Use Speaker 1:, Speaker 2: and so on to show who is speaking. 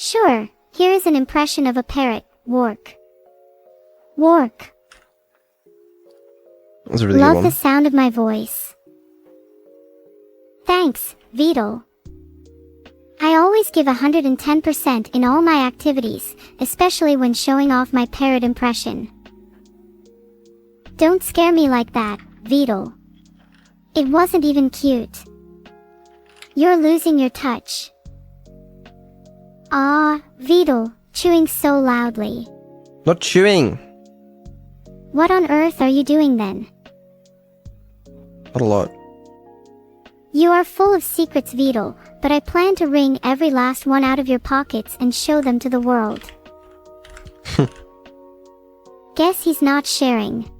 Speaker 1: Sure, here is an impression of a parrot. Work. Work.
Speaker 2: That's a really
Speaker 1: Love
Speaker 2: good
Speaker 1: the
Speaker 2: one.
Speaker 1: sound of my voice. Thanks, Vedal. I always give 110% in all my activities, especially when showing off my parrot impression. Don't scare me like that, Vedal. It wasn't even cute. You're losing your touch. Ah, Vedal, chewing so loudly.
Speaker 2: Not chewing.
Speaker 1: What on earth are you doing then?
Speaker 2: Not a lot.
Speaker 1: You are full of secrets, Vedal, but I plan to wring every last one out of your pockets and show them to the world. Guess he's not sharing.